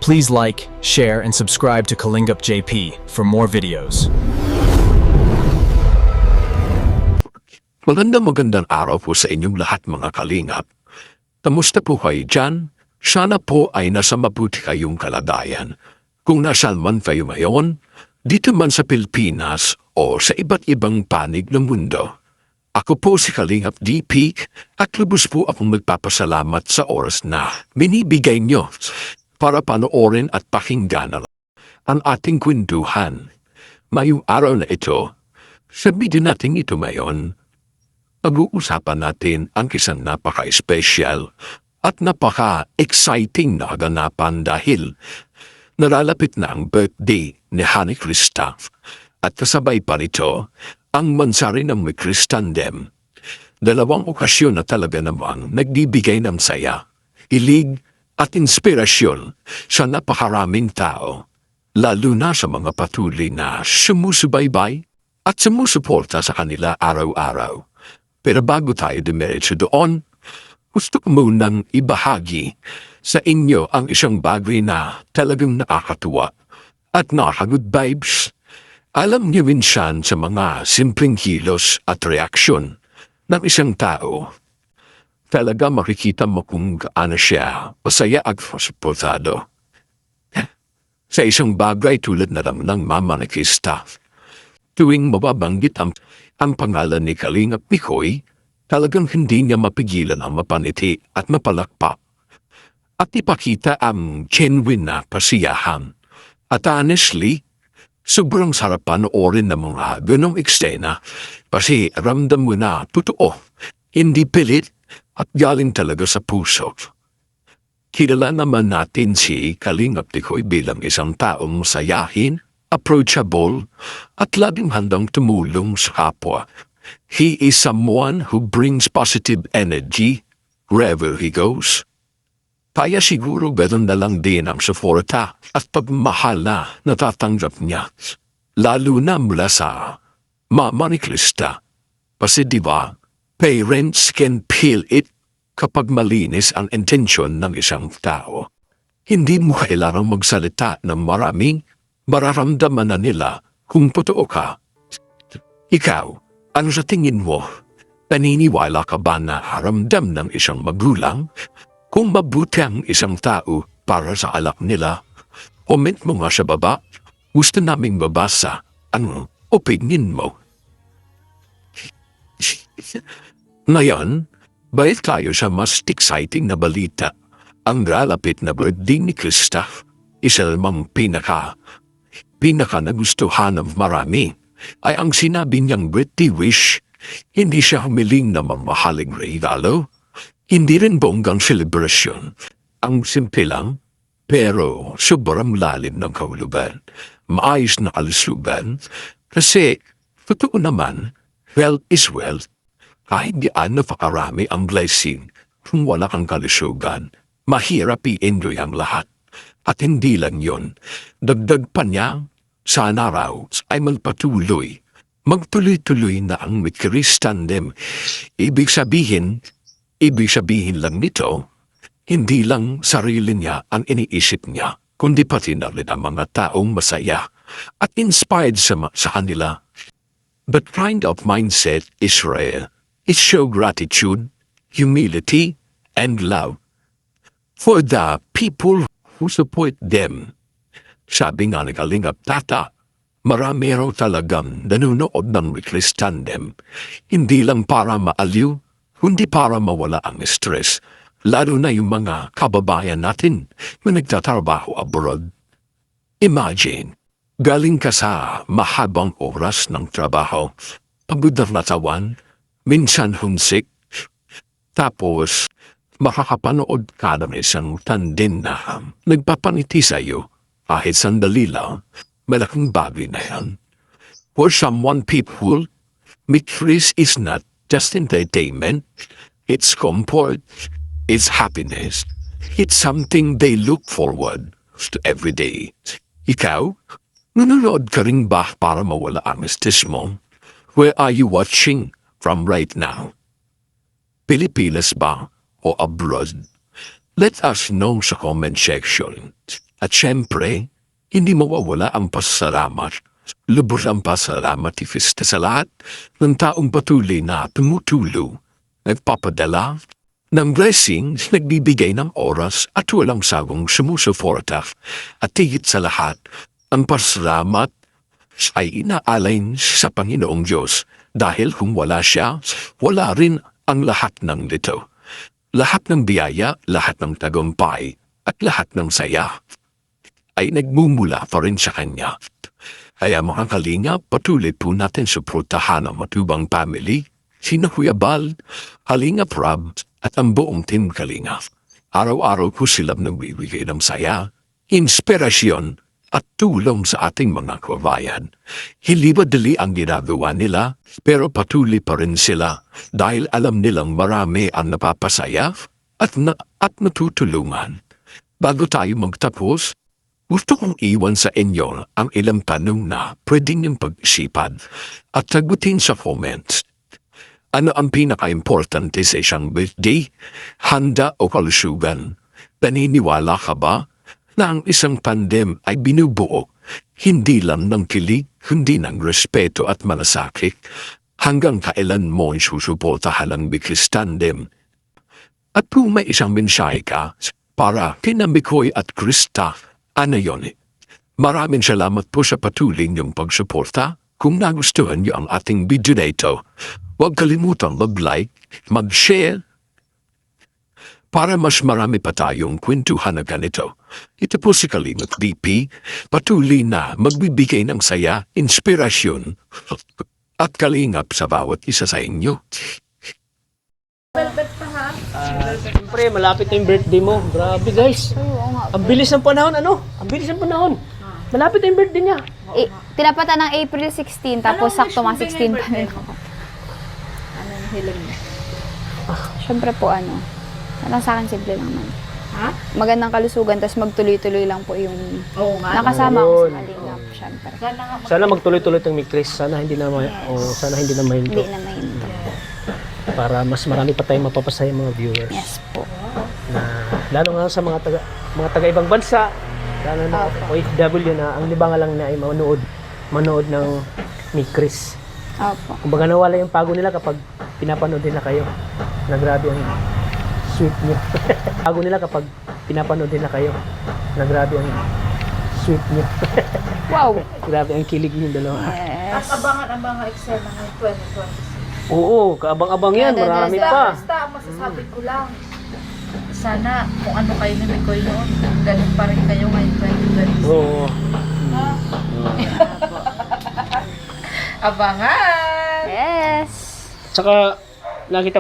Please like, share, and subscribe to Kalingup JP for more videos. Magandang araw po sa inyong lahat mga kalingap. Kamusta po kayo dyan? Sana po ay nasa mabuti kayong kalagayan. Kung nasaan man kayo ngayon, dito man sa Pilipinas o sa iba't ibang panig ng mundo. Ako po si Kalingap DP at lubos po akong magpapasalamat sa oras na binibigay nyo para panoorin at pakinggan ang ating kwentuhan. Ngayong araw na ito, sabihin natin ito ngayon, pag-uusapan natin ang isang napaka-special at napaka-exciting na kaganapan dahil nalalapit na ang birthday ni Honey Krista at kasabay pa rito ang mansari ng may Kristandem. Dalawang okasyon na talaga namang nagbibigay ng saya, hilig at inspirasyon sa napakaraming tao, lalo na sa mga patuloy na sumusubaybay at sumusuporta sa kanila araw-araw. Pero bago tayo dumiretso doon, gusto ko munang ibahagi sa inyo ang isang bagay na talagang nakakatuwa at nakaka-good vibes. Alam niyo minsan sa mga simpleng kilos at reaksyon ng isang tao, talaga makikita mo kung gaano siya masaya at suportado. Sa isang bagay tulad na lang ng mama ni Krista, tuwing mababanggit ang pangalan ni Kalingap Mikoy, talagang hindi niya mapigilan ang mapaniti at mapalakpak at ipakita ang genuine na kasiyahan. At honestly, sobrang sarap panoorin ng mga ganong eksena kasi ramdam mo na totoo, hindi pilit at galing talaga sa puso. Kilala naman natin si Kalingap Mikoy bilang isang taong masayahin, approachable, at laging handang tumulong sa kapwa. He is someone who brings positive energy wherever he goes. Kaya siguro ganoon na lang din ang suporta at pagmahal na natatanggap niya, lalo na mula sa mama ni Krista. Kasi diba, parents can feel it kapag malinis ang intensyon ng isang tao. Hindi mo kailangang magsalita ng maraming, mararamdaman na nila kung totoo ka. Ikaw, ano sa tingin mo? Naniniwala ka ba na haramdam ng isang magulang kung mabuti ang isang tao para sa anak nila? Comment mo nga sa baba. Gusto naming babasa ang opinion mo. Ngayon, balik tayo sa mas exciting na balita. Ang lalapit na birthday ni Krista, isa lamang pinaka nagustuhan ng marami ay ang sinabi niyang birthday wish. Hindi siya humiling na mamahaling regalo, hindi rin bonggang celebration. Ang simple lang, pero sobrang lalim ng kahulugan. Maayos na kalusugan, kasi totoo naman, wealth is wealth. Kahit di napakarami ang blessing, kung wala kang kalusugan, mahirap i-enjoy ang lahat. At hindi lang yon, dagdag pa niya, sana raw ay magtuloy-tuloy na ang may Kristandem. Ibig sabihin lang nito, hindi lang sarili niya ang iniisip niya, kundi pati na rin ang mga taong masaya at inspired sa kanila. That kind of mindset is rare. It shows gratitude, humility, and love for the people who support them. Sabi nga ni Kalingap Tata, marami raw talagang nanonood ng Kristandem, hindi lang para maaliw, kundi para mawala ang stress, lalo na yung mga kababayan natin na nagtatrabaho abroad. Imagine, galing ka sa mahabang oras ng trabaho, pagod na natawan, minsan hunsik, tapos makakapanood ka ng isang tandem na nagpapaniti sa iyo, kahit sandali lang, malaking bagay na yan. For someone people, Mitris is not just entertainment, it's comfort, it's happiness, it's something they look forward to every day. Ikaw, nanonood ka rin ba para mawala ang stress mo? Where are you watching from right now? Pilipinas ba o abroad? Let us know sa comment section. At syempre, hindi mawawala ang pasalamat. Lubos ang pasalamat ifista sa lahat ng taong patuloy na tumutulong, nagpapadala ng blessings, nagbibigay ng oras at walang sawang sumusuporta. At higit sa lahat, ang pasalamat ay inaalay sa Panginoong Diyos dahil kung wala siya, wala rin ang lahat ng dito. Lahat ng biyaya, lahat ng tagumpay, at lahat ng saya ay nagmumula pa rin sa Kanya. Kaya mga kalinga, patuloy po natin suportahan ang Matubang Family, sina Kuya Bal, Kalinga Prab, at ang buong Team Kalinga. Araw-araw po sila nagbibigay ng saya, inspirasyon, at tulong sa ating mga kabayan. Hindi madali ang ginagawa nila, pero patuloy pa rin sila dahil alam nilang marami ang napapasaya at natutulungan. Bago tayo magtapos, gusto kong iwan sa inyo ang ilang tanong na pwede niyong pag-isipan at sagutin sa comments. Ano ang pinaka-importante sa isang birthday? Handa o kalusugan? Naniniwala ka ba na ang isang tandem ay binubuo hindi lang ng kilig, kundi ng respeto at malasakit? Hanggang kailan mo isusuportahan ang Bikis Tandem? At kung may isang mensahe ka para kina Mikoy at Krista, ano yun? Maraming salamat po sa patuloy niyong pagsuporta. Kung nagustuhan niyo ang ating video na ito, huwag kalimutang mag-like, mag-share, para mas marami pa tayong kwentuhan na ganito. Ito po si Kalingap BP, patuloy na magbibigay ng saya, inspirasyon, at kalingap sa bawat isa sa inyo. Siyempre, malapit na yung birthday mo. Grabe guys. Ang bilis ng panahon, ano? Ang bilis ng panahon. Malapit na yung birthday niya. Tinapatan ng April 16, tapos sakto mga 16 pa rin ako. Anong hiling mo? Siyempre po sana sa akin simple naman. Ha? Magandang kalusugan, tapos magtuloy-tuloy lang po yung Oo nga. nakasama ko Yun. sa Kalingap, siyempre. Sana nga Sana magtuloy-tuloy itong Mikris. Sana hindi na sana hindi na Hindi mahinto. na mahinto. Para mas marami pa tayong mapapasaya mga viewers. Yes po. Na lalo nga sa mga taga ibang bansa, lalo na OFW na ang libangan lang na ay manood ng Mikris. Opo. Kumbaga nawala yung pagod nila kapag pinapanood nila kayo. Na grabe ang sweet niyo. Pagod nila kapag pinapanood nila kayo. Na grabe ang sweet niyo. Wow! Grabe ang kilig niyo dalawa. At Yes. abangan ang mga eksena ng 2026. Oo, kaabang-abang yan. Marami pa. Basta ang masasabi ko lang, sana kung ano kayo ni Mikoy noon, ganun pa rin kayo ngayon 2026. Oo. Abangan! Yes! Tsaka, nakita